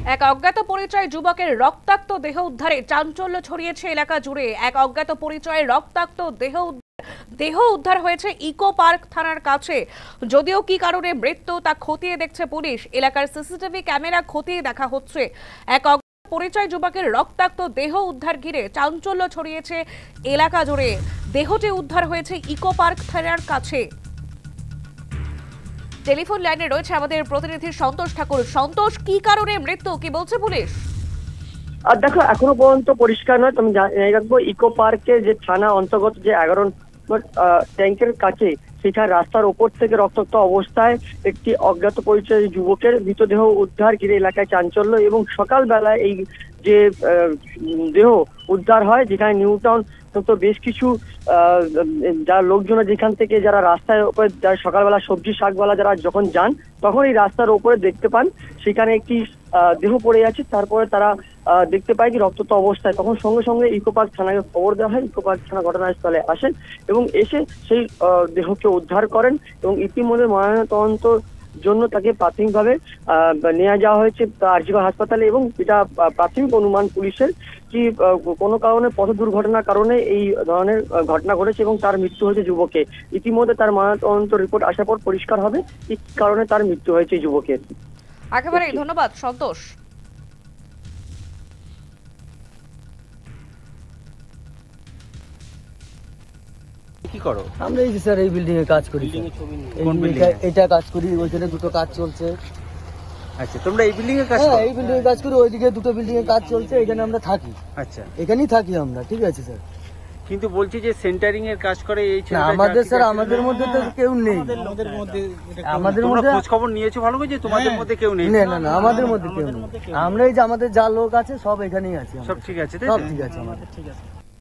এক অজ্ঞাত পরিচয় যুবকের রক্তাক্ত দেহ উদ্ধারে চাঞ্চল্য ছড়িয়েছে এলাকা জুড়ে। এক অজ্ঞাত পরিচয়ের রক্তাক্ত দেহ উদ্ধার হয়েছে ইকো পার্ক থানার কাছে। যদিও কি কারণে মৃত্যু তা খতিয়ে দেখছে পুলিশ। এলাকার সিসিটিভি ক্যামেরা খতিয়ে দেখা হচ্ছে। এক অজ্ঞাত পরিচয় যুবকের রক্তাক্ত দেহ উদ্ধার ঘিরে চাঞ্চল্য ছড়িয়েছে এলাকা জুড়ে। দেহটি উদ্ধার হয়েছে ইকো পার্ক থানার কাছে। টেলিফোন লাইনে রয়েছে আমাদের প্রতিনিধি সন্তোষ ঠাকুর। সন্তোষ, কি কারণে মৃত্যু, কি বলছে পুলিশ? আর দেখো, এখনো পর্যন্ত পরিষ্কার নয়। তুমি জানিয়ে রাখবো, ইকো পার্কের যে থানা অন্তর্গত যে 11 ট্যাঙ্কের কাছে, সেখানে রাস্তার ওপর থেকে রক্তাক্ত অবস্থায় একটি অজ্ঞাত পরিচয় যুবকের মৃতদেহ উদ্ধার ঘিরে এলাকায় চাঞ্চল্য। এবং সকালবেলা এই যে দেহ উদ্ধার হয়, যেখানে নিউ টাউন তো বেশ কিছু যারা লোকজন যেখান থেকে যারা রাস্তার উপরে যারা সকালবেলা সবজি শাকওয়ালা যারা যখন যান, তখন এই রাস্তার উপরে দেখতে পান সেখানে একটি দেহ পড়ে আছে। তারপরে তারা দেখতে পায় কি রক্তাক্ত অবস্থায়, তখন সঙ্গে সঙ্গে ইকো পার্ক থানাকে খবর দেওয়া হয়। ইকো পার্ক থানা ঘটনাস্থলে আসেন এবং এসে সেই দেহকে উদ্ধার করেন এবং ইতিমধ্যে ময়নাতদন্ত জন্য তাকে প্রাথমিকভাবে নিয়ে যাওয়া হয়েছে আরজিকর হাসপাতালে। এবং এটা প্রাথমিক অনুমান পুলিশের কি কোনো কারণে পথ দুর্ঘটনার কারণে এই ধরনের ঘটনা ঘটেছে এবং তার মৃত্যু হয়েছে যুবকের। ইতিমধ্যে তার ময়নাতদন্ত রিপোর্ট আসার পর পরিষ্কার হবে কি কারণে তার মৃত্যু হয়েছে যুবকের। একেবারে ধন্যবাদ সন্তোষ। কি করো? আমরা এই যে স্যার এই বিল্ডিং এ কাজ করি। এটা কাজ করি, ওইখানে দুটো কাজ চলছে। আচ্ছা, তোমরা এই বিল্ডিং এ কাজ করো? হ্যাঁ, এই বিল্ডিং এ কাজ করি, ওইদিকে দুটো বিল্ডিং এ কাজ চলছে, এখানে আমরা থাকি। আচ্ছা, এখানেই থাকি আমরা। ঠিক আছে স্যার, কিন্তু বলছি যে সেন্টারিং এর কাজ করে এই না আমাদের স্যার আমাদের মধ্যে তো কেউ নেই। আমাদের মধ্যে খোঁজ খবর নিয়েছো ভালো করে যে তোমাদের মধ্যে কেউ নেই? না না না, আমাদের মধ্যে কেউ নেই। আমরা এই যে আমাদের যা লোক আছে সব এখানেই আছে। সব ঠিক আছে? সব ঠিক আছে আমাদের। ঠিক আছে।